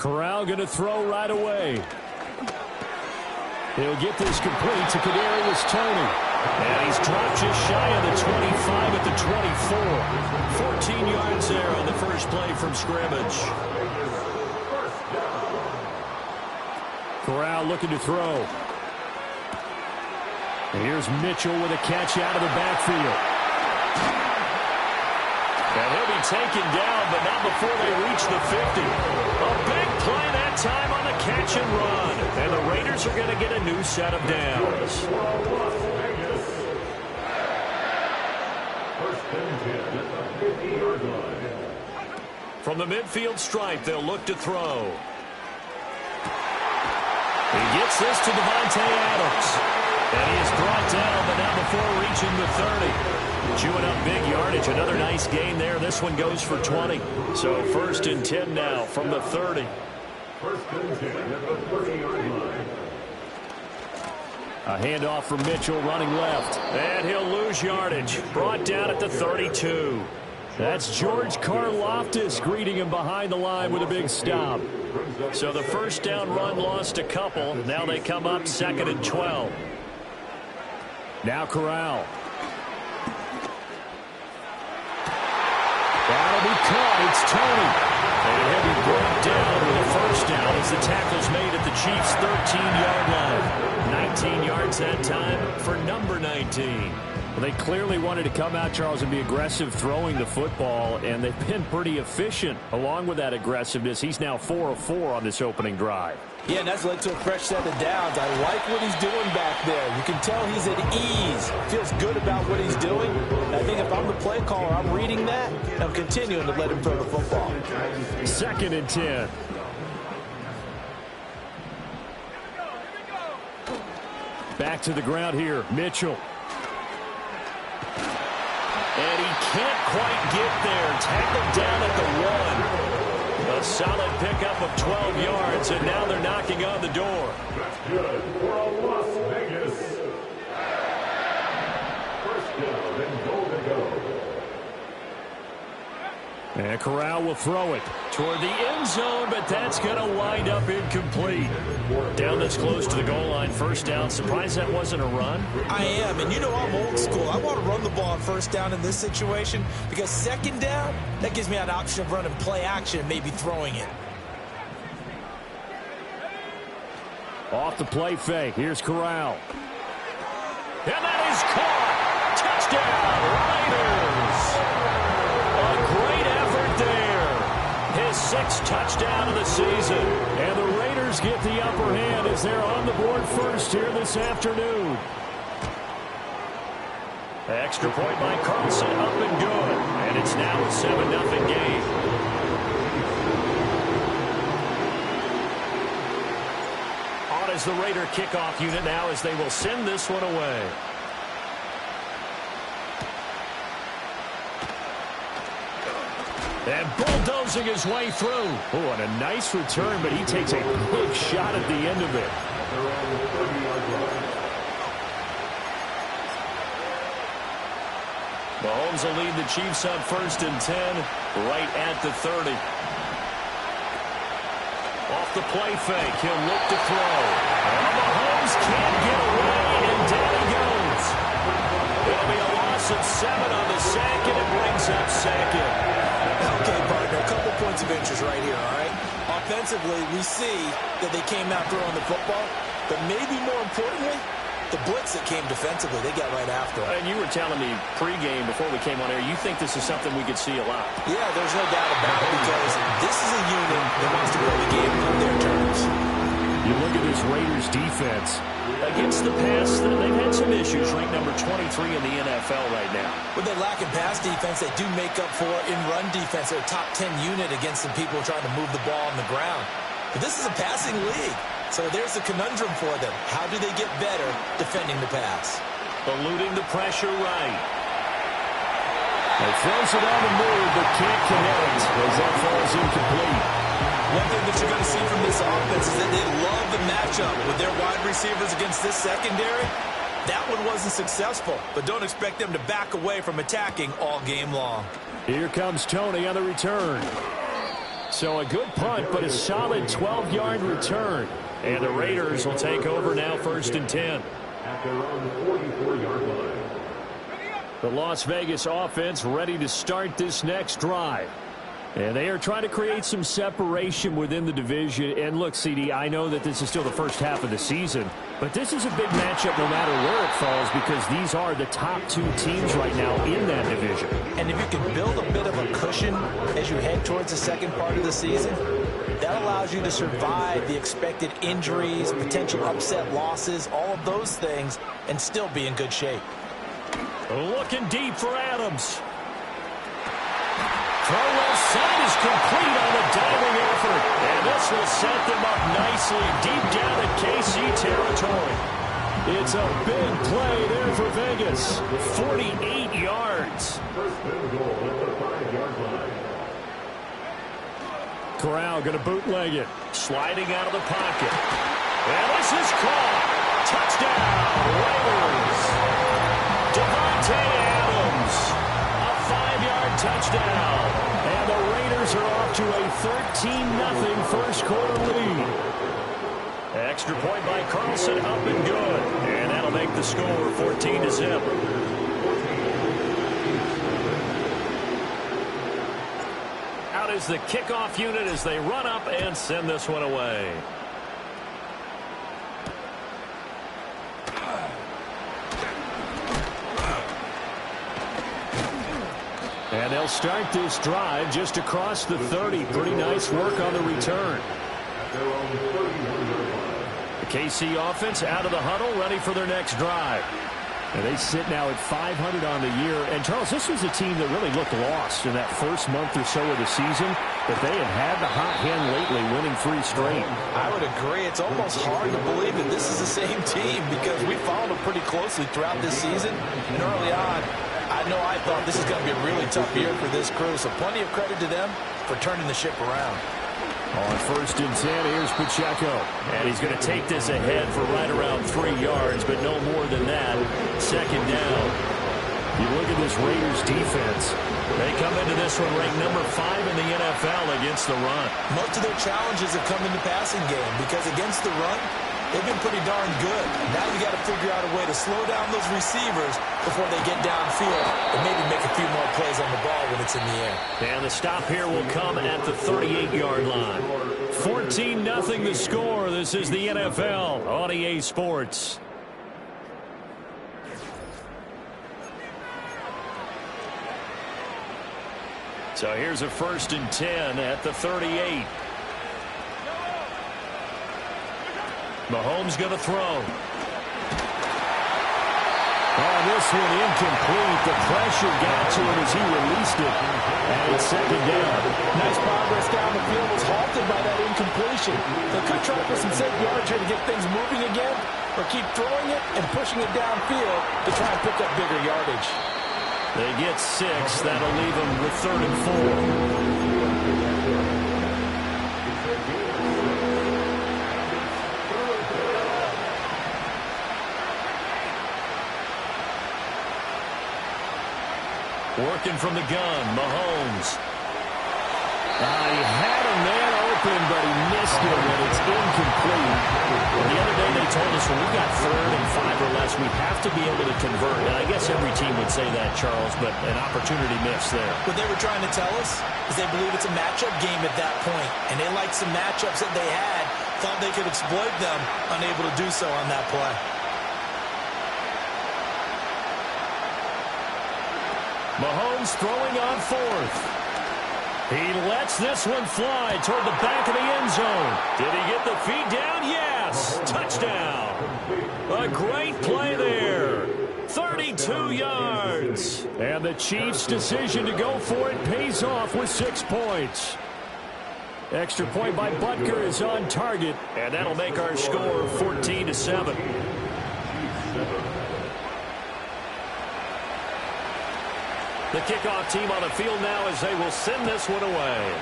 Corral going to throw right away. He'll get this complete to Kadarius Toney. And he's dropped just shy of the 25 at the 24. 14 yards there on the first play from scrimmage. Corral looking to throw. And here's Mitchell with a catch out of the backfield. And he'll be taken down, but not before they reach the 50. A big play that time on the catch and run. And the Raiders are going to get a new set of downs. From the midfield stripe, they'll look to throw. He gets this to Davante Adams. And he is brought down, but not before reaching the 30. Chewing up big yardage. Another nice gain there. This one goes for 20. So 1st and 10 now from the 30. 1st and 10 at the 30-yard line. A handoff from Mitchell running left. And he'll lose yardage. Brought down at the 32. That's George Karlaftis greeting him behind the line with a big stop. So the first down run lost a couple. Now they come up 2nd and 12. Now Corral. That'll be caught. It's Toney. And he'll be brought down with a first down as the tackle's made at the Chiefs' 13-yard line. 19 yards that time for number 19. Well, they clearly wanted to come out, Charles, and be aggressive throwing the football, and they've been pretty efficient along with that aggressiveness. He's now 4 of 4 on this opening drive. Yeah, and that's led to a fresh set of downs. I like what he's doing back there. You can tell he's at ease. Feels good about what he's doing. And I think if I'm the play caller, I'm reading that, and I'm continuing to let him throw the football. 2nd and 10. Back to the ground here, Mitchell. And he can't quite get there. Tackled down at the 1. A solid pickup of 12 yards, and now they're knocking on the door. That's good for Las Vegas. First down and goal to go. And Corral will throw it toward the end zone, but that's going to wind up incomplete. Down this close to the goal line, first down. Surprised that wasn't a run? I am, and you know I'm old school. I want to run the ball on first down in this situation because second down, that gives me an option of running play action and maybe throwing it. Off the play fake. Here's Corral. And that is caught. Touchdown, Raiders. A great effort there. His 6th touchdown of the season. And the Raiders get the upper hand as they're on the board first here this afternoon. Extra point by Carlson, up and good. And it's now a 7-0 game. On is the Raider kickoff unit now as they will send this one away. And bulldozing his way through. Oh, and a nice return, but he takes a big shot at the end of it. Mahomes will lead the Chiefs up 1st and 10, right at the 30. Off the play fake, he'll look to throw. And Mahomes can't get away, and down he goes. It'll be a loss of 7 on the sack, and it brings up 2nd. Okay, partner, a couple points of interest right here, all right? Offensively, we see that they came out throwing the football, but maybe more importantly, the blitz that came defensively, they got right after it. And you were telling me pregame before we came on air, you think this is something we could see a lot. Yeah, there's no doubt about it because this is a unit that wants to play the game on their terms. You look at this Raiders defense. Against the pass, they've had some issues. Ranked number 23 in the NFL right now. With their lack of pass defense, they do make up for in run defense. They're a top 10 unit against some people trying to move the ball on the ground. But this is a passing league. So there's a conundrum for them. How do they get better defending the pass? Eluding the pressure right. He throws it on the move, but can't connect as that falls incomplete. One thing that you're going to see from this offense is that they love the matchup with their wide receivers against this secondary. That one wasn't successful, but don't expect them to back away from attacking all game long. Here comes Toney on the return. So a good punt, but a solid 12-yard return. And the Raiders will take over now, 1st and 10. At their own 44-yard line. The Las Vegas offense ready to start this next drive. And they are trying to create some separation within the division. And look, CD, I know that this is still the first half of the season, but this is a big matchup no matter where it falls because these are the top 2 teams right now in that division. And if you can build a bit of a cushion as you head towards the second part of the season, that allows you to survive the expected injuries, potential upset losses, all of those things, and still be in good shape. Looking deep for Adams. Throw left side is complete on a diving effort. And this will set them up nicely deep down in KC territory. It's a big play there for Vegas. 48 yards. First and goal at the 5-yard line. Corral going to bootleg it. Sliding out of the pocket. And this is caught. Touchdown, Raiders. Davante Adams. A 5-yard touchdown. And the Raiders are off to a 13-0 first quarter lead. Extra point by Carlson, up and good. And that'll make the score 14-0. Out is the kickoff unit as they run up and send this one away. And they'll start this drive just across the 30. Pretty nice work on the return. The KC offense out of the huddle, ready for their next drive. And they sit now at 500 on the year. And, Charles, this was a team that really looked lost in that first month or so of the season. But they have had the hot hand lately, winning 3 straight. I would agree. It's almost hard to believe that this is the same team because we followed them pretty closely throughout this season. And early on, I know I thought this is going to be a really tough year for this crew. So plenty of credit to them for turning the ship around. On 1st and 10, here's Pacheco. And he's going to take this ahead for right around 3 yards, but no more than that. Second down. You look at this Raiders defense. They come into this one ranked number 5 in the NFL against the run. Most of their challenges have come in the passing game because against the run, they've been pretty darn good. Now you got to figure out a way to slow down those receivers before they get downfield and maybe make a few more plays on the ball when it's in the air. And the stop here will come at the 38-yard line. 14-0 the score. This is the NFL on EA Sports. So here's a 1st and 10 at the 38. Mahomes going to throw. Oh, this one incomplete. The pressure got to him as he released it. And it's second down. Nice progress down the field was halted by that incompletion. They could try for some safe yards here to get things moving again, or keep throwing it and pushing it downfield to try and pick up bigger yardage. They get 6. That'll leave them with 3rd and 4. Working from the gun, Mahomes. He had a man open, but he missed him, and it's incomplete. And the other day they told us when we got 3rd and 5 or less, we have to be able to convert. And I guess every team would say that, Charles, but an opportunity missed there. What they were trying to tell us is they believe it's a matchup game at that point, and they liked some matchups that they had, thought they could exploit them, unable to do so on that play. Mahomes throwing on 4th. He lets this one fly toward the back of the end zone. Did he get the feet down? Yes. Touchdown. A great play there. 32 yards. And the Chiefs' decision to go for it pays off with 6 points. Extra point by Butker is on target, and that'll make our score 14-7. The kickoff team on the field now as they will send this one away.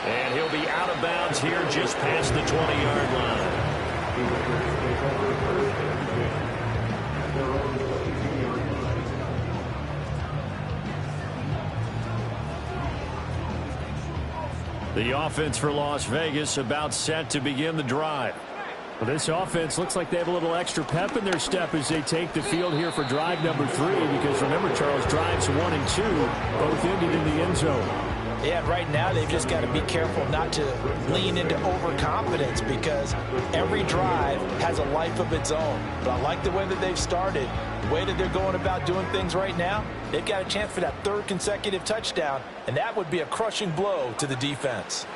And he'll be out of bounds here just past the 20-yard line. The offense for Las Vegas about set to begin the drive. Well, this offense looks like they have a little extra pep in their step as they take the field here for drive number 3. Because remember, Charles, drives 1 and 2 both ended in the end zone. Yeah, right now they've just got to be careful not to lean into overconfidence because every drive has a life of its own. But I like the way that they've started, the way that they're going about doing things right now. They've got a chance for that 3rd consecutive touchdown, and that would be a crushing blow to the defense.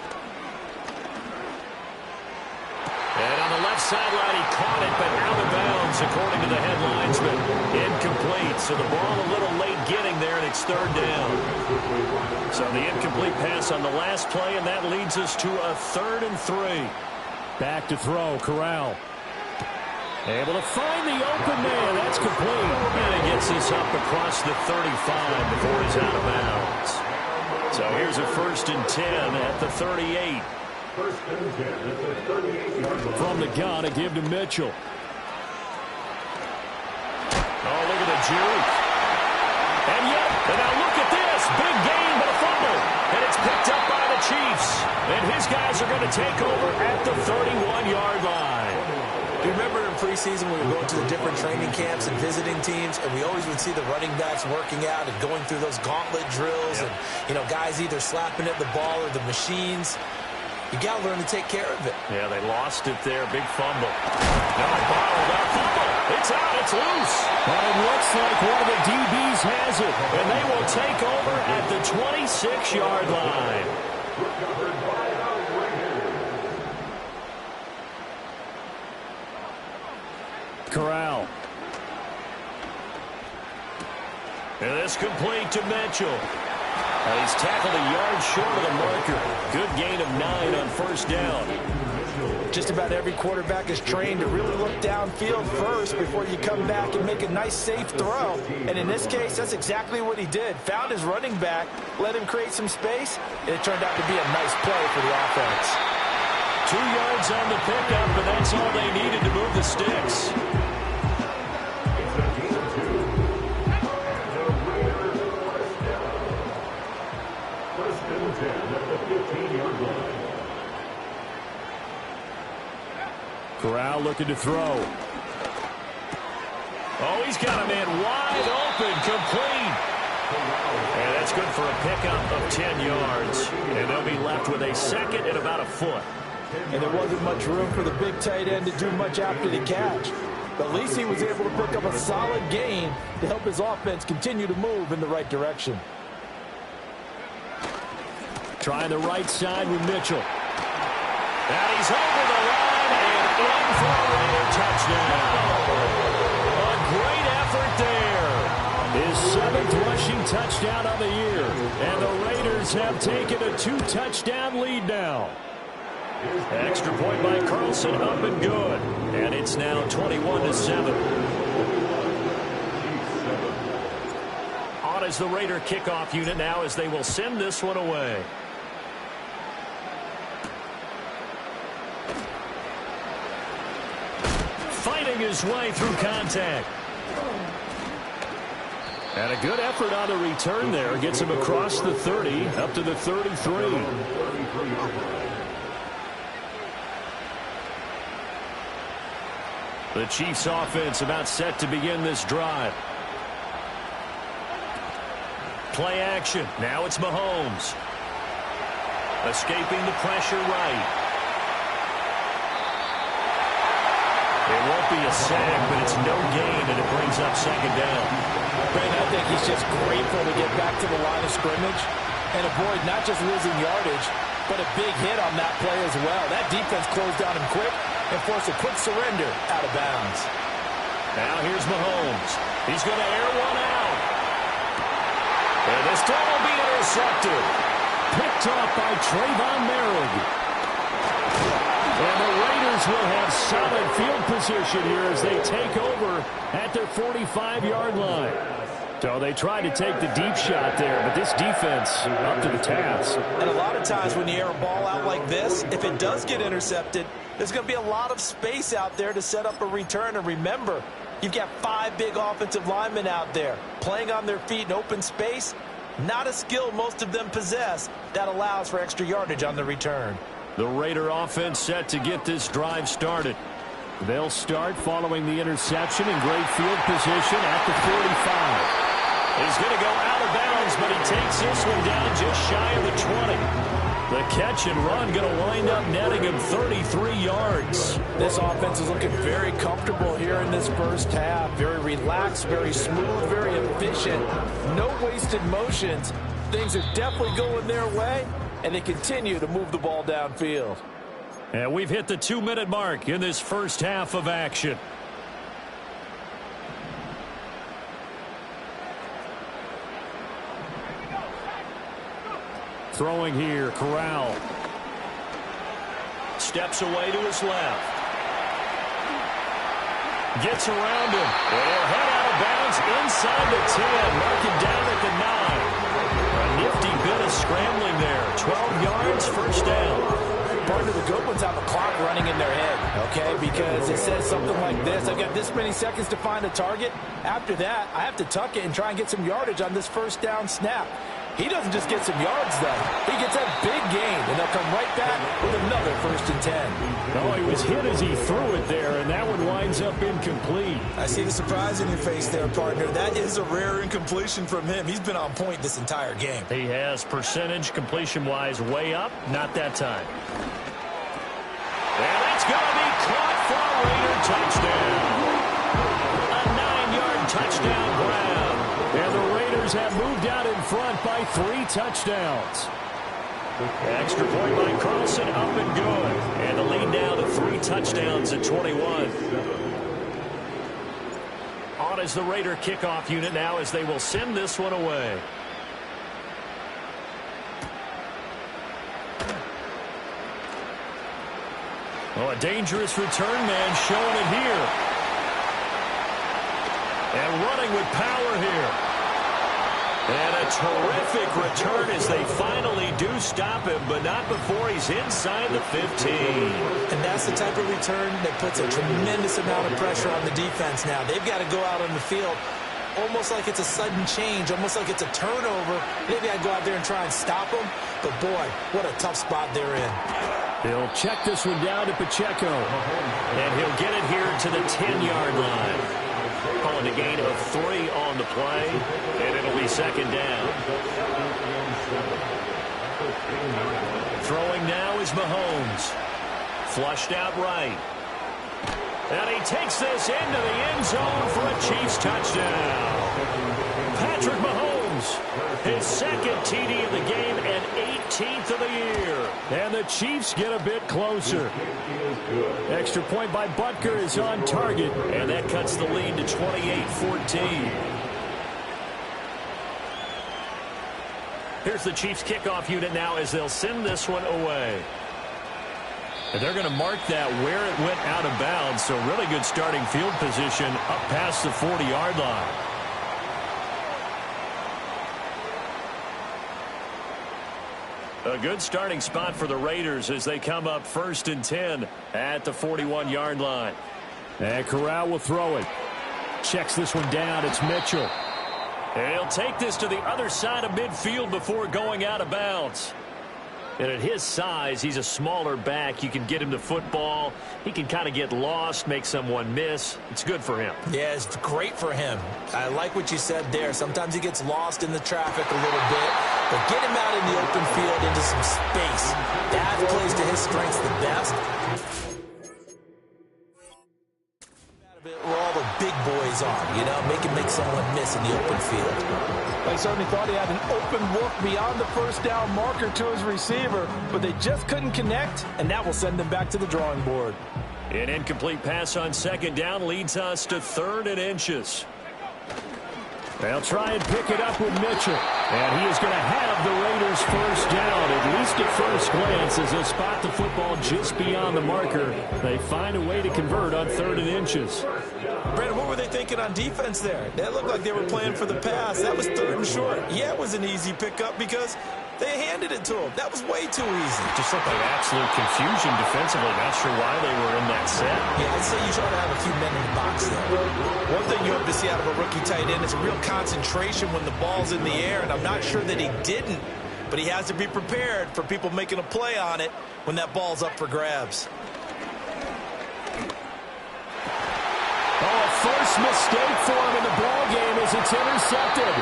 And on the left sideline, he caught it, but out of bounds, according to the head linesman. Incomplete, so the ball a little late getting there, and it's 3rd down. So the incomplete pass on the last play, and that leads us to a 3rd and 3. Back to throw, Corral. Able to find the open man. That's complete. And he gets this up across the 35 before he's out of bounds. So here's a 1st and 10 at the 38. From the gun, a give to Mitchell. Oh, look at the juke. And now look at this. Big gain, but a fumble. And it's picked up by the Chiefs. And his guys are going to take over at the 31-yard line. You remember in preseason we were going to the different training camps and visiting teams, and we always would see the running backs working out and going through those gauntlet drills, and guys either slapping at the ball or the machines. You got to learn to take care of it. Yeah, they lost it there. Big fumble. Now bottled up. Fumble. It's out. It's loose. But it looks like one of the DBs has it. And they will take over at the 26-yard line. Corral. And this complete to Mitchell. And he's tackled a yard short of the marker. Good gain of 9 on 1st down. Just about every quarterback is trained to really look downfield first before you come back and make a nice, safe throw. And in this case, that's exactly what he did. Found his running back, let him create some space, and it turned out to be a nice play for the offense. 2 yards on the pickup, and that's all they needed to move the sticks. Corral looking to throw. Oh, he's got a man wide open, complete. And that's good for a pickup of 10 yards. And they'll be left with a 2nd and about a foot. And there wasn't much room for the big tight end to do much after the catch. But at least he was able to pick up a solid gain to help his offense continue to move in the right direction. Trying the right side with Mitchell. And he's over the line and in for a Raider touchdown. A great effort there. His 7th rushing touchdown of the year. And the Raiders have taken a 2-touchdown lead now. Extra point by Carlson, up and good. And it's now 21-7. On as the Raider kickoff unit now as they will send this one away. Fighting his way through contact. And a good effort on the return there. Gets him across the 30, up to the 33. The Chiefs offense about set to begin this drive. Play action. Now it's Mahomes. Escaping the pressure right. It won't be a sack, but it's no gain, and it brings up 2nd down. Brandon, I think he's just grateful to get back to the line of scrimmage and avoid not just losing yardage, but a big hit on that play as well. That defense closed down him quick and forced a quick surrender out of bounds. Now here's Mahomes. He's going to air one out. And this time will be intercepted. Picked off by Trayvon Merrick. And the Raiders will have solid field position here as they take over at their 45-yard line. So they tried to take the deep shot there, but this defense up to the task. And a lot of times when you air a ball out like this, if it does get intercepted, there's going to be a lot of space out there to set up a return. And remember, you've got 5 big offensive linemen out there playing on their feet in open space. Not a skill most of them possess, That allows for extra yardage on the return. The Raider offense set to get this drive started. They'll start following the interception in great field position at the 45. He's going to go out of bounds, but he takes this one down just shy of the 20. The catch and run going to wind up netting him 33 yards. This offense is looking very comfortable here in this first half. Very relaxed, very smooth, very efficient. No wasted motions. Things are definitely going their way, and they continue to move the ball downfield. And we've hit the 2-minute mark in this first half of action. Throwing here, Corral. Steps away to his left. Gets around him. They'll head out of bounds inside the 10. Mark it down at the 9. A nifty bit of scrambling there. 12 yards, first down. Partner, the good ones have a clock running in their head, okay? Because it says something like this. I've got this many seconds to find a target. After that, I have to tuck it and try and get some yardage on this first down snap. He doesn't just get some yards, though. He gets a big gain, and they'll come right back with another 1st and 10. Oh, he was hit as he threw it there, and that one winds up incomplete. I see the surprise in your face there, partner. That is a rare incompletion from him. He's been on point this entire game. He has percentage completion-wise way up, not that time. And that's going to be caught for a Raider touchdown. A 9-yard touchdown grab. And the Raiders have moved out in front by 3 touchdowns. Extra point by Carlson, up and good. And the lead now to 3 touchdowns at 21. On is the Raider kickoff unit now as they will send this one away. Oh, a dangerous return man showing it here. And running with power here. And a terrific return as they finally do stop him, but not before he's inside the 15. And that's the type of return that puts a tremendous amount of pressure on the defense now. They've got to go out on the field almost like it's a sudden change, almost like it's a turnover. They've got to go out there and try and stop them. But, boy, what a tough spot they're in. He'll check this one down to Pacheco. And he'll get it here to the 10-yard line. Calling a gain of 3 on the play, and it'll be 2nd down. Throwing now is Mahomes. Flushed out right. And he takes this into the end zone for a Chiefs touchdown. Patrick Mahomes, his 2nd TD of the game and 18th of the year. And the Chiefs get a bit closer. Extra point by Butker is on target, and that cuts the lead to 28-14. Here's the Chiefs kickoff unit now as they'll send this one away. And they're going to mark that where it went out of bounds, so really good starting field position up past the 40-yard line. A good starting spot for the Raiders as they come up 1st and 10 at the 41-yard line. And Corral will throw it. Checks this one down. It's Mitchell. And he'll take this to the other side of midfield before going out of bounds. And at his size, he's a smaller back. You can get him to football. He can kind of get lost, make someone miss. It's good for him. Yeah, it's great for him. I like what you said there. Sometimes he gets lost in the traffic a little bit. But get him out in the open field into some space. That plays to his strengths the best. Where all the big boys are, you know, make someone miss in the open field. I certainly thought he had an open look beyond the first down marker to his receiver, but they just couldn't connect, and that will send them back to the drawing board. An incomplete pass on 2nd down leads us to 3rd and inches. They'll try and pick it up with Mitchell. And he is going to have the Raiders first down, at least at first glance, as they spot the football just beyond the marker. They find a way to convert on 3rd and inches. Brandon, what were they thinking on defense there? That looked like they were playing for the pass. That was 3rd and short. Yeah, it was an easy pickup because they handed it to him. That was way too easy. Just looked like absolute confusion defensively. Not sure why they were in that set. Yeah, I'd say you try to have a few men in the box there. One thing you hope to see out of a rookie tight end is real concentration when the ball's in the air, and I'm not sure that he didn't but he has to be prepared for people making a play on it when that ball's up for grabs. Oh, a first mistake for him in the ball game as it's intercepted.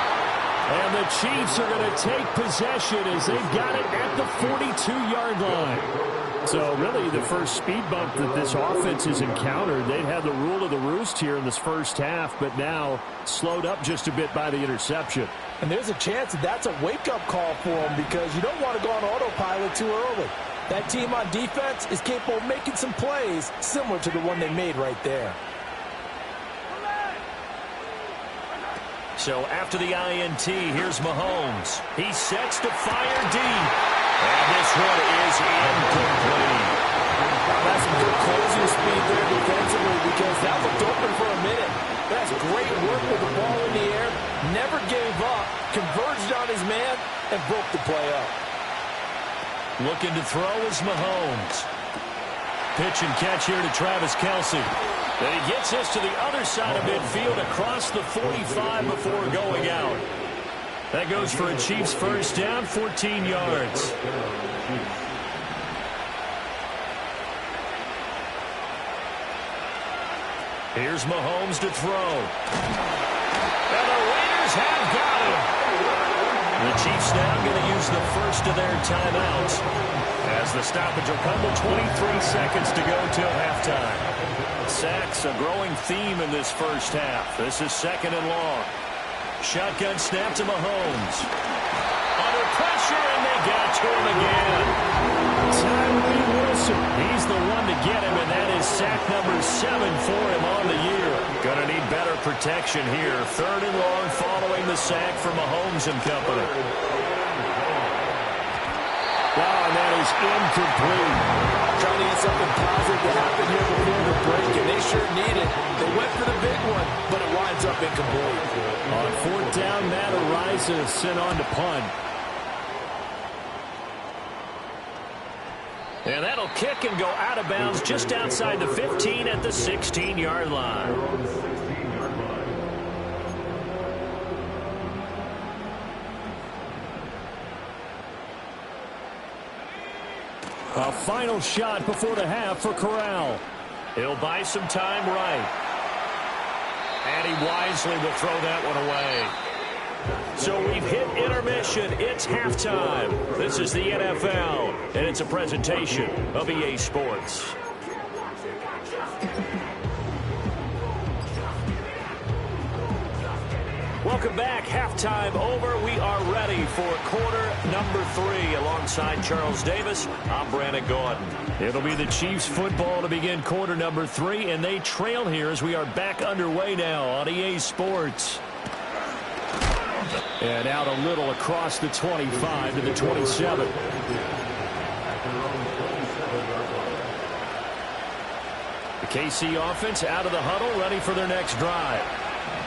And the Chiefs are going to take possession as they've got it at the 42-yard line. So really the first speed bump that this offense has encountered. They'd had the rule of the roost here in this first half, but now slowed up just a bit by the interception. And there's a chance that that's a wake-up call for them because you don't want to go on autopilot too early. That team on defense is capable of making some plays similar to the one they made right there. So after the INT, here's Mahomes. He sets to fire deep. And this one is incomplete. That's some good closing speed there defensively because that looked open for a minute. That's great work with the ball in the air. Never gave up. Converged on his man and broke the play up. Looking to throw is Mahomes. Pitch and catch here to Travis Kelce. And he gets this to the other side of midfield across the 45 before going out. That goes for a Chiefs first down, 14 yards. Here's Mahomes to throw. And the Raiders have got him. The Chiefs now going to use the first of their timeouts as the stoppage will come with 23 seconds to go till halftime. Sacks, a growing theme in this first half. This is second and long. Shotgun snap to Mahomes. Under pressure, and they got to him again. Tyree Wilson, he's the one to get him, and that is sack number 7 for him on the year. Gonna need better protection here. Third and long following the sack for Mahomes and company. Wow, and that is incomplete. Trying to get something positive to happen here before the break, and they sure need it. They went for the big one, but it winds up incomplete. On fourth down, Matt Araiza sent on to punt. And that'll kick and go out of bounds just outside the 15 at the 16-yard line. A final shot before the half for Corral. He'll buy some time right. And he wisely will throw that one away. So we've hit intermission. It's halftime. This is the NFL, and it's a presentation of EA Sports. Welcome back. Halftime over. We are ready for quarter number 3. Alongside Charles Davis, I'm Brandon Gaudin. It'll be the Chiefs football to begin quarter number 3, and they trail here as we are back underway now on EA Sports. And out a little across the 25 to the 27. The KC offense out of the huddle, ready for their next drive.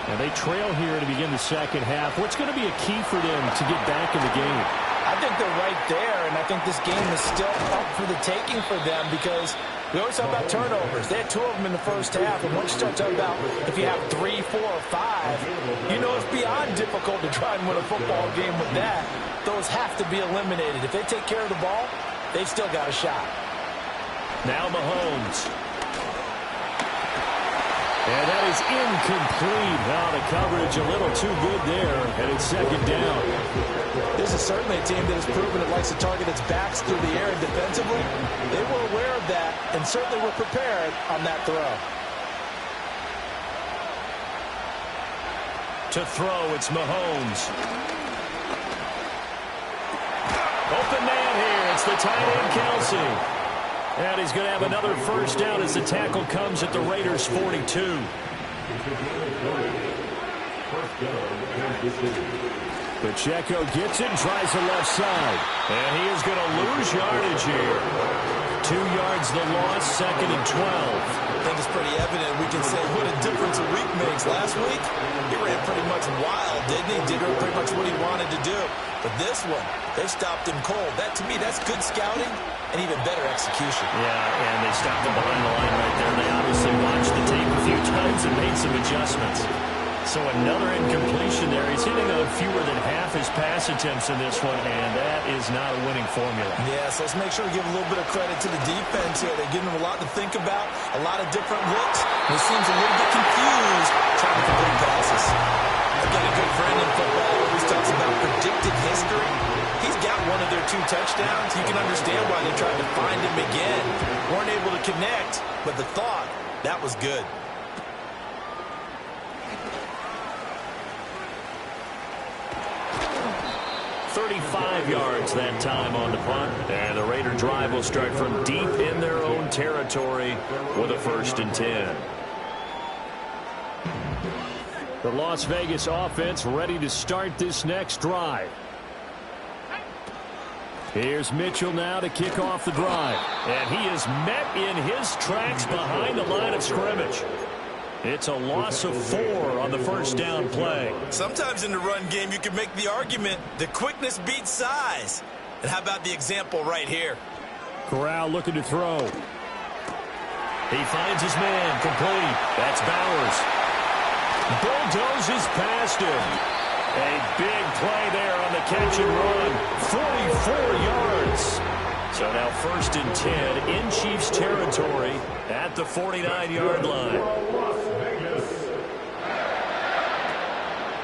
And they trail here to begin the second half. What's going to be a key for them to get back in the game? I think they're right there, and I think this game is still up for the taking for them because we always talk about turnovers. They had 2 of them in the first half, and once you start talking about if you have 3, 4, or 5, you know it's beyond difficult to try and win a football game with that. Those have to be eliminated. If they take care of the ball, they've still got a shot. Now Mahomes. And that is incomplete. Now the coverage a little too good there, and it's second down. This is certainly a team that has proven it likes to target its backs through the air and defensively. They were aware of that and certainly were prepared on that throw. To throw, it's Mahomes. Open man here. It's the tight end, Kelce. And he's going to have another first down as the tackle comes at the Raiders' 42. Pacheco gets it, tries the left side. And he is going to lose yardage here. 2 yards the loss, second and 12. I think it's pretty evident we can say what a difference a week makes. Last week, he ran pretty much wild, didn't he? Did pretty much what he wanted to do. But this one, they stopped him cold. That, to me, that's good scouting and even better execution. Yeah, and they stopped him behind the line right there. They obviously watched the tape a few times and made some adjustments. So another incompletion there. He's hitting on fewer than half his pass attempts in this one, and that is not a winning formula. Yeah, so let's make sure we give a little bit of credit to the defense here. They're giving him a lot to think about, a lot of different looks. And he seems a little bit confused trying to complete passes. Again, a good friend in football always talks about predicted history. He's got one of their 2 touchdowns. You can understand why they tried to find him again. Weren't able to connect, but the thought, that was good. 35 yards that time on the punt. And the Raider drive will start from deep in their own territory with a 1st and 10. The Las Vegas offense ready to start this next drive. Here's Mitchell now to kick off the drive. And he is met in his tracks behind the line of scrimmage. It's a loss of 4 on the 1st down play. Sometimes in the run game, you can make the argument that quickness beats size. And how about the example right here? Corral looking to throw. He finds his man complete. That's Bowers. Bulldozes past him. A big play there on the catch and run. 44 yards. So now 1st and 10 in Chiefs territory at the 49-yard line.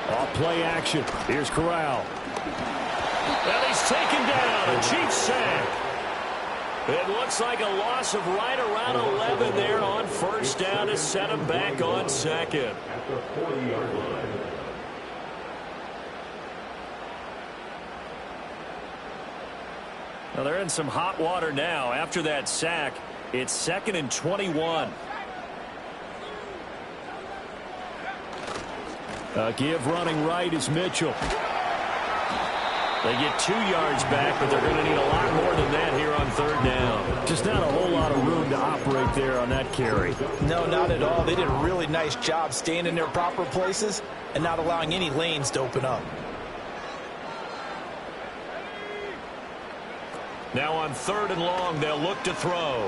Off play action. Here's Corral. And he's taken down. A Chiefs sack. It looks like a loss of right around 11 there on 1st down to set him back on 2nd. At the 40-yard line. Now they're in some hot water now. After that sack, it's 2nd and 21. Give running right is Mitchell. They get 2 yards back, but they're going to need a lot more than that here on 3rd down. Just not a whole lot of room to operate there on that carry. No, not at all. They did a really nice job staying in their proper places and not allowing any lanes to open up. Now on 3rd and long, they'll look to throw.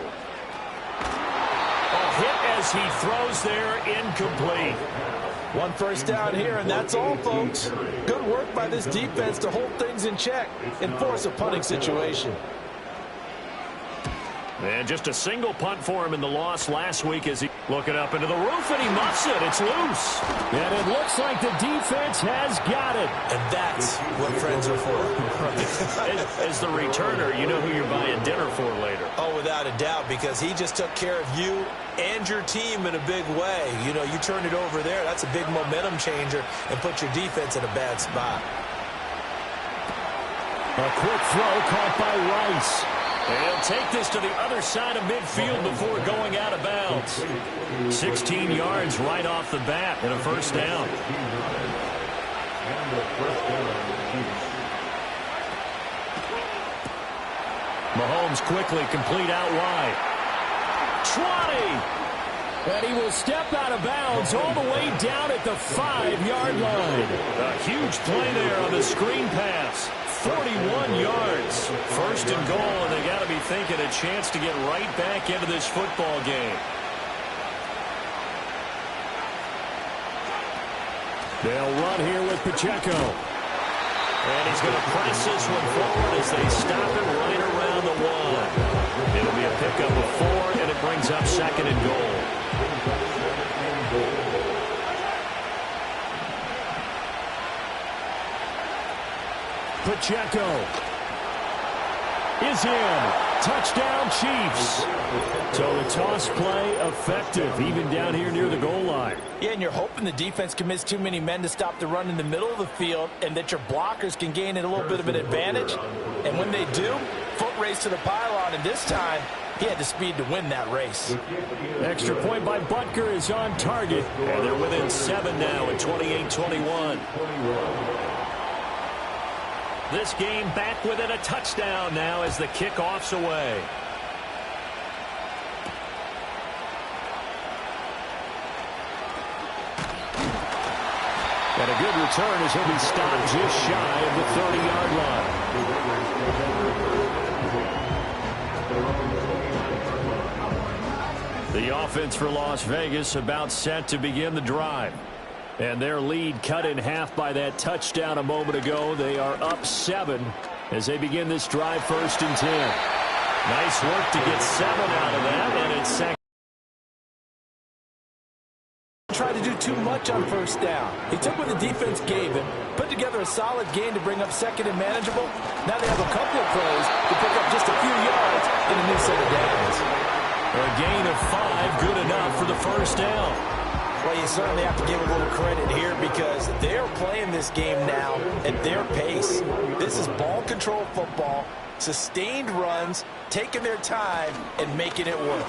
A hit as he throws there, incomplete. 1 1st down here, and that's all, folks. Good work by this defense to hold things in check and force a punting situation. And just a single punt for him in the loss last week as he looking up into the roof, and he muffs it. It's loose. And it looks like the defense has got it. And that's what friends are for. As the returner, you know who you're buying dinner for later. Oh, without a doubt, because he just took care of you and your team in a big way. You know, you turn it over there, that's a big momentum changer and put your defense in a bad spot. A quick throw caught by Rice. They'll take this to the other side of midfield before going out of bounds. 16 yards right off the bat and a 1st down. Mahomes quickly complete out wide. 20! And he will step out of bounds all the way down at the 5-yard line. A huge play there on the screen pass. 41 yards. 1st and goal, and they got to be thinking a chance to get right back into this football game. They'll run here with Pacheco. And he's going to press this one forward as they stop it right around the 1. It'll be a pickup of 4, and it brings up 2nd and goal. Pacheco is in. Touchdown, Chiefs. So the toss play effective, even down here near the goal line. Yeah, and you're hoping the defense commits too many men to stop the run in the middle of the field and that your blockers can gain a little bit of an advantage. And when they do, foot race to the pylon, and this time he had the speed to win that race. Extra point by Butker is on target. And they're within 7 now at 28-21. This game back within a touchdown now as the kickoff's away. And a good return as he'll be stopped just shy of the 30-yard line. The offense for Las Vegas about set to begin the drive. And their lead cut in half by that touchdown a moment ago. They are up 7 as they begin this drive, 1st and 10. Nice work to get 7 out of that, and it's second. Tried to do too much on 1st down. He took what the defense gave him, put together a solid gain to bring up 2nd and manageable. Now they have a couple of plays to pick up just a few yards in a new set of downs. A gain of 5, good enough for the 1st down. Well, you certainly have to give a little credit here because they're playing this game now at their pace. This is ball control football, sustained runs, taking their time, and making it work.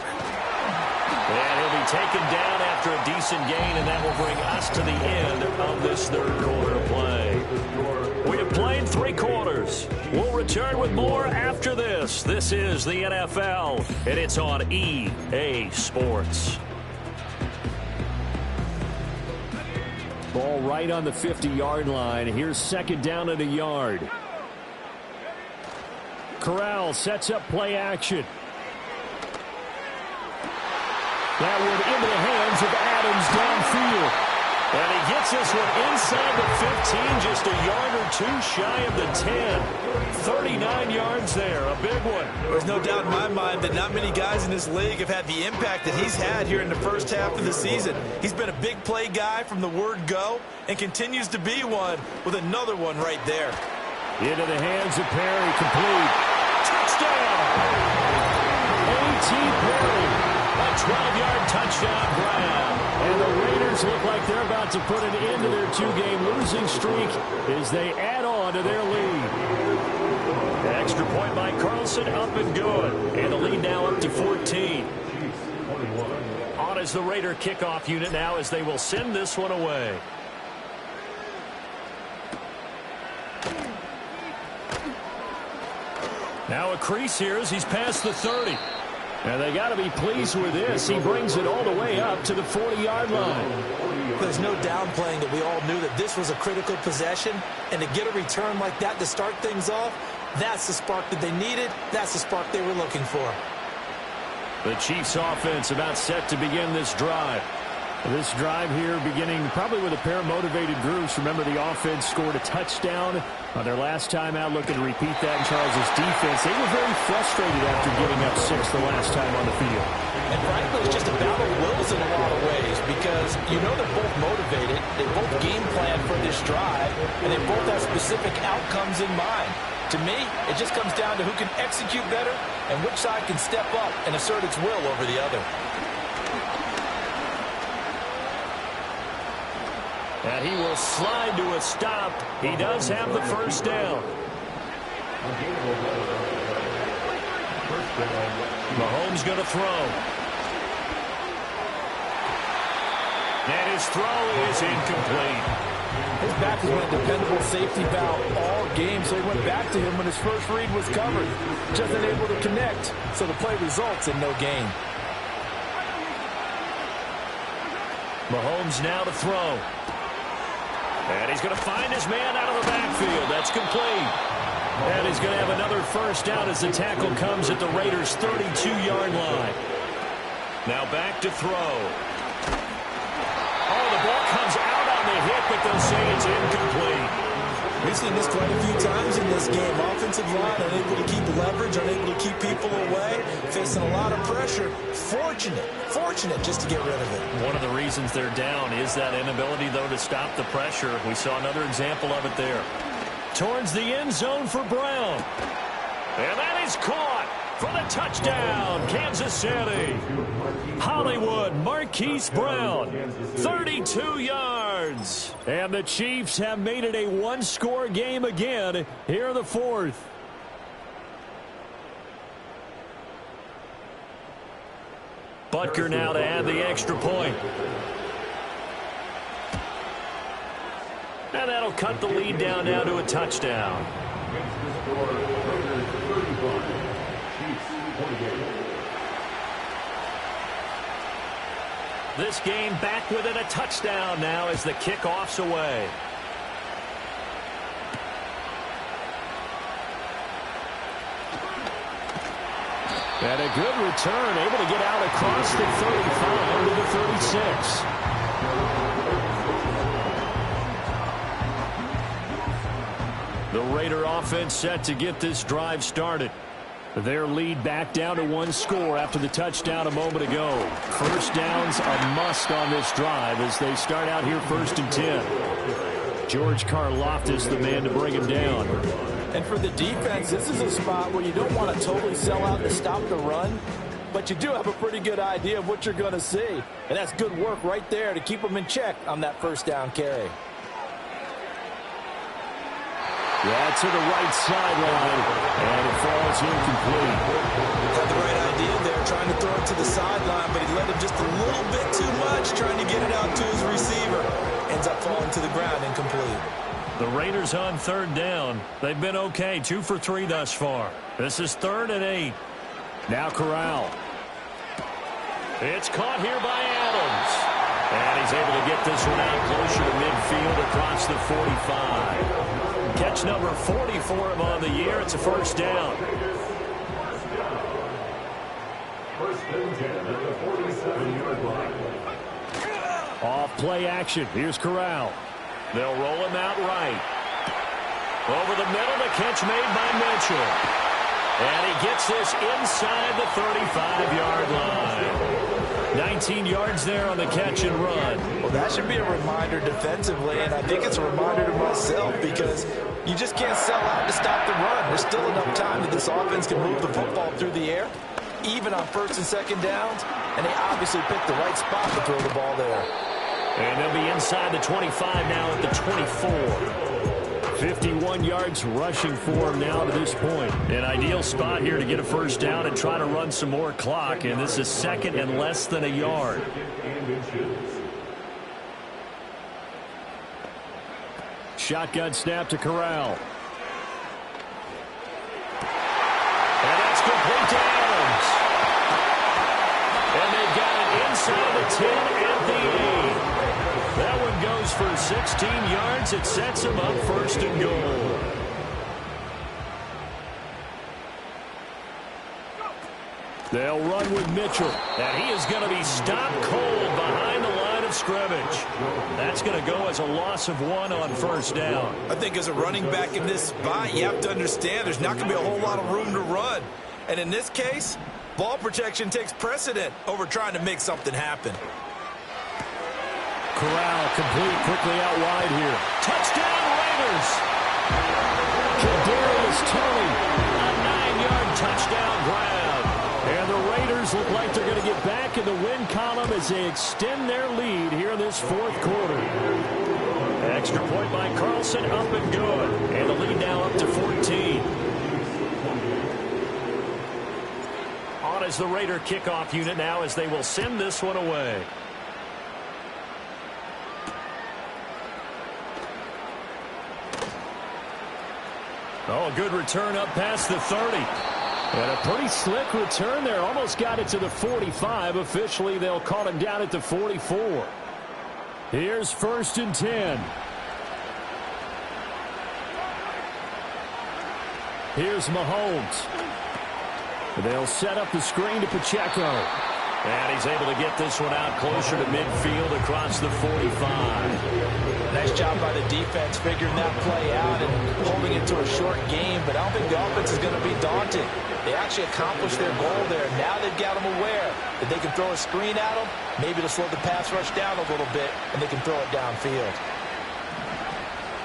And he'll be taken down after a decent gain, and that will bring us to the end of this 3rd quarter play. We have played 3 quarters. We'll return with more after this. This is the NFL, and it's on EA Sports. Ball right on the 50-yard line. Here's 2nd down and a yard. Corral sets up play action. That one into the hands of Adams downfield. And he gets this one inside the 15, just a yard or 2 shy of the 10. 39 yards there, a big one. There's no doubt in my mind that not many guys in this league have had the impact that he's had here in the 1st half of the season. He's been a big play guy from the word go and continues to be one with another one right there. Into the hands of Perry, complete. Touchdown! A.T. Perry. A 12-yard touchdown grab. And the Raiders look like they're about to put an end to their 2-game losing streak as they add on to their lead. The extra point by Carlson, up and good. And the lead now up to 14. On is the Raider kickoff unit now as they will send this one away. Now a crease here as he's past the 30. And they got to be pleased with this. He brings it all the way up to the 40-yard line. There's no downplaying that we all knew that this was a critical possession. And to get a return like that to start things off, that's the spark that they needed. That's the spark they were looking for. The Chiefs offense about set to begin this drive. This drive here beginning probably with a pair of motivated groups. Remember, the offense scored a touchdown on their last time out. Looking to repeat that in Charles' defense. They were very frustrated after giving up 6 the last time on the field. And frankly, it's just a battle of wills in a lot of ways because you know they're both motivated. They both game plan for this drive, and they both have specific outcomes in mind. To me, it just comes down to who can execute better and which side can step up and assert its will over the other. And he will slide to a stop. He does have the 1st down. Mahomes going to throw. And his throw is incomplete. His back has been a dependable safety valve all game, so he went back to him when his first read was covered. Just unable to connect, so the play results in no gain. Mahomes now to throw. And he's going to find his man out of the backfield. That's complete. And he's going to have another 1st down as the tackle comes at the Raiders' 32-yard line. Now back to throw. Oh, the ball comes out on the hit, but they'll say it's incomplete. We've seen this quite a few times in this game. Offensive line unable to keep leverage, unable to keep people away, facing a lot of pressure. Fortunate just to get rid of it. One of the reasons they're down is that inability, though, to stop the pressure. We saw another example of it there. Towards the end zone for Brown. And that is caught for the touchdown, Kansas City. Hollywood Marquise Brown, 32 yards. And the Chiefs have made it a 1-score game again here in the 4th. Butker now to add the extra point. And that'll cut the lead down now to a touchdown. This game back within a touchdown now as the kickoff's away. And a good return, able to get out across the 35 to the 36. Raider offense set to get this drive started. Their lead back down to one score after the touchdown a moment ago. First down's a must on this drive as they start out here 1st and 10. George Karlaftis, the man to bring him down. And for the defense, this is a spot where you don't want to totally sell out to stop the run, but you do have a pretty good idea of what you're going to see. And that's good work right there to keep them in check on that first down carry. Yeah, to the right sideline, and it falls incomplete. Had the right idea there, trying to throw it to the sideline, but he let him just a little bit too much, trying to get it out to his receiver. Ends up falling to the ground, incomplete. The Raiders on 3rd down. They've been okay, 2 for 3 thus far. This is 3rd and 8. Now Corral. It's caught here by Adams. And he's able to get this one out closer to midfield across the 45. Catch number 40 for him on the year. It's a first down. First and 10 at the 47-yard line. Off play action. Here's Corral. They'll roll him out right. Over the middle, the catch made by Mitchell. And he gets this inside the 35-yard line. 19 yards there on the catch and run. Well, that should be a reminder defensively, and I think it's a reminder to myself because you just can't sell out to stop the run. There's still enough time that this offense can move the football through the air, even on 1st and 2nd downs, and they obviously picked the right spot to throw the ball there. And they'll be inside the 25 now at the 24. 51 yards rushing for him now to this point. An ideal spot here to get a first down and try to run some more clock, and this is 2nd and less than a yard. Shotgun snap to Corral. And that's complete to Adams. And they've got it inside the 10 at the 8. That one goes for 16 yards. It sets him up 1st and goal. They'll run with Mitchell. And he is going to be stopped cold behind the line of scrimmage. That's going to go as a loss of 1 on 1st down. I think as a running back in this spot, you have to understand there's not going to be a whole lot of room to run. And in this case, ball protection takes precedent over trying to make something happen. Corral complete quickly out wide here. Touchdown Raiders. Kadarius Toney. A 9-yard touchdown grab. And the Raiders look like they're going to get back in the win column as they extend their lead here in this 4th quarter. Extra point by Carlson, up and good. And the lead now up to 14. On as the Raider kickoff unit now as they will send this one away. Oh, a good return up past the 30. And a pretty slick return there. Almost got it to the 45. Officially, they'll call him down at the 44. Here's 1st and 10. Here's Mahomes. They'll set up the screen to Pacheco. And he's able to get this one out closer to midfield across the 45. Nice job by the defense figuring that play out and holding it to a short game, but I don't think the offense is going to be daunted. They actually accomplished their goal there. Now they've got them aware that they can throw a screen at them, maybe to slow the pass rush down a little bit, and they can throw it downfield.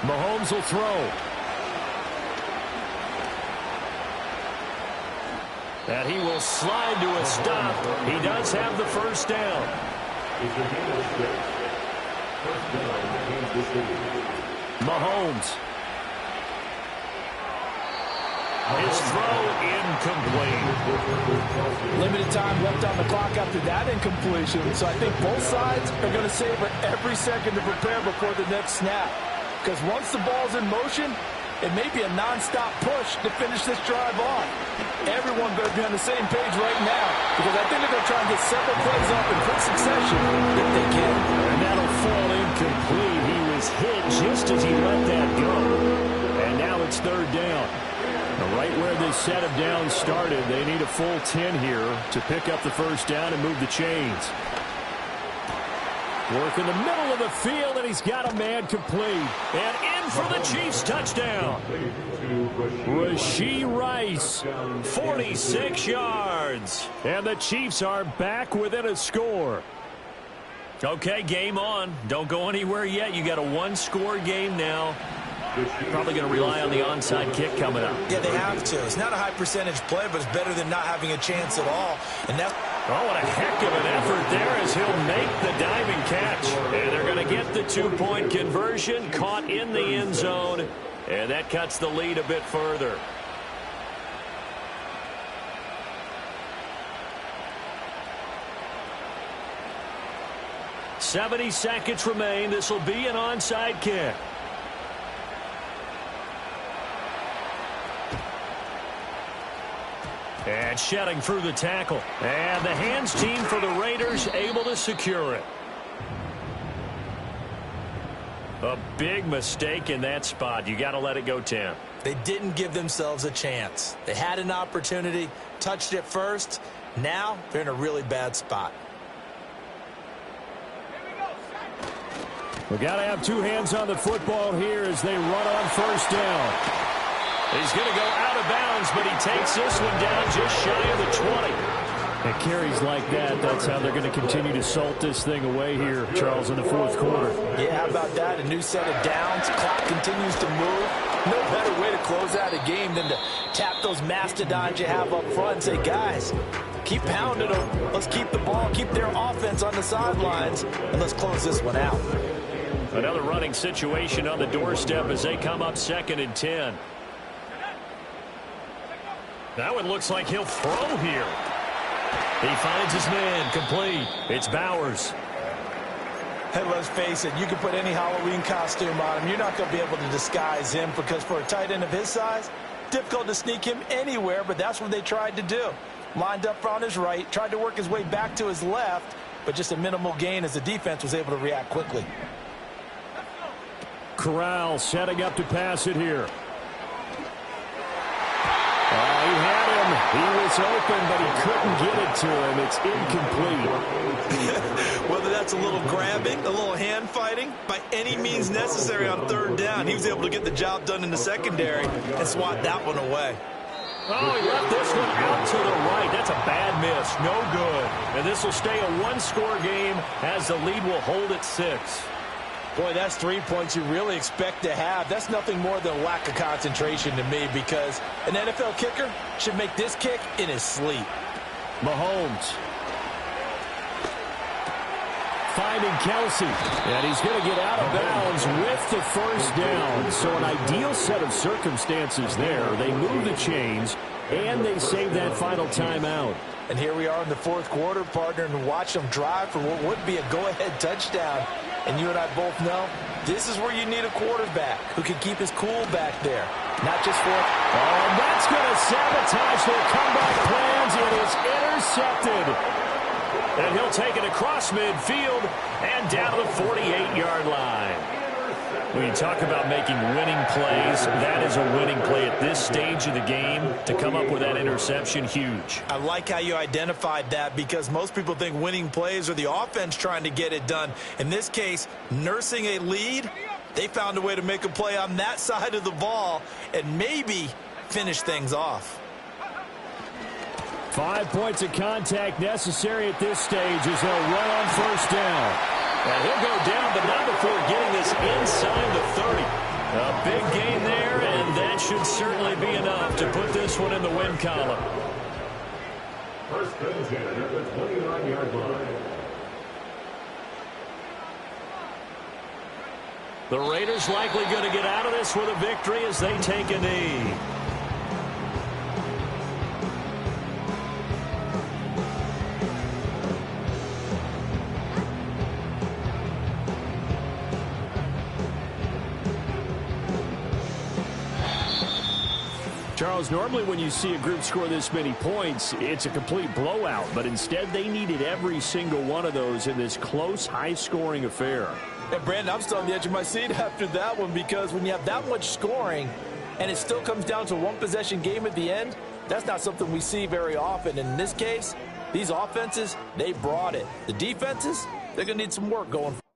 Mahomes will throw. And he will slide to a stop. He does have the first down. Mahomes. His throw incomplete. Limited time left on the clock after that incompletion, so I think both sides are going to savor every second to prepare before the next snap. Because once the ball's in motion, it may be a non-stop push to finish this drive off. Everyone better be on the same page right now, because I think they're going to try and get several plays off in quick succession if they can. And that'll fall incomplete. He was hit just as he let that go. And now it's 3rd down. Right where this set of downs started, they need a full 10 here to pick up the first down and move the chains. Working the middle of the field, and he's got a man complete. And in for the Chiefs touchdown. Rashee Rice, 46 yards. And the Chiefs are back within a score. Okay, game on. Don't go anywhere yet. You got a one-score game now. Probably going to rely on the onside kick coming up. Yeah, they have to. It's not a high percentage play, but it's better than not having a chance at all. And that's... Oh, what a heck of an effort there as he'll make the diving catch. And they're going to get the 2-point conversion, caught in the end zone. And that cuts the lead a bit further. "70 seconds remain. This will be an onside kick. And shedding through the tackle. And the hands team for the Raiders able to secure it. A big mistake in that spot. You got to let it go 10. They didn't give themselves a chance. They had an opportunity, touched it first. Now they're in a really bad spot. We got to have two hands on the football here as they run on first down. He's going to go out of bounds, but he takes this one down just shy of the 20. And carries like that, that's how they're going to continue to salt this thing away here, Charles, in the fourth quarter. Yeah, how about that? A new set of downs. Clock continues to move. No better way to close out a game than to tap those mastodons you have up front and say, guys, keep pounding them. Let's keep the ball, keep their offense on the sidelines, and let's close this one out. Another running situation on the doorstep as they come up 2nd and 10. That one looks like he'll throw here. He finds his man, complete. It's Bowers. Hey, let's face it, you can put any Halloween costume on him. You're not going to be able to disguise him because for a tight end of his size, difficult to sneak him anywhere, but that's what they tried to do. Lined up on his right, tried to work his way back to his left, but just a minimal gain as the defense was able to react quickly. Corral setting up to pass it here. He had him. He was open, but he couldn't get it to him. It's incomplete. Whether that's a little grabbing, a little hand fighting, by any means necessary on 3rd down, he was able to get the job done in the secondary and swat that one away. Oh, he left this one out to the right. That's a bad miss. No good. And this will stay a one-score game as the lead will hold at 6. Boy, that's 3 points you really expect to have. That's nothing more than a lack of concentration to me because an NFL kicker should make this kick in his sleep. Mahomes finding Kelsey, and he's going to get out of bounds with the first down. So an ideal set of circumstances there. They move the chains, and they save that final timeout. And here we are in the fourth quarter, partner, and watch them drive for what would be a go-ahead touchdown. And you and I both know this is where you need a quarterback who can keep his cool back there. Not just for... Oh, and that's going to sabotage their comeback plans. It is intercepted. And he'll take it across midfield and down to the 48-yard line. When you talk about making winning plays, that is a winning play at this stage of the game. To come up with that interception, huge. I like how you identified that because most people think winning plays are the offense trying to get it done. In this case, nursing a lead, they found a way to make a play on that side of the ball and maybe finish things off. 5 points of contact necessary at this stage as they'll run on first down. And he'll go down, but not before getting this inside the 30. A big gain there, and that should certainly be enough to put this one in the win column. 1st and 10 at the 29-yard line. The Raiders likely going to get out of this with a victory as they take a knee. Charles, normally when you see a group score this many points, it's a complete blowout. But instead, they needed every single one of those in this close, high-scoring affair. And, Brandon, I'm still on the edge of my seat after that one because when you have that much scoring and it still comes down to a one-possession game at the end, that's not something we see very often. And in this case, these offenses, they brought it. The defenses, they're going to need some work going forward.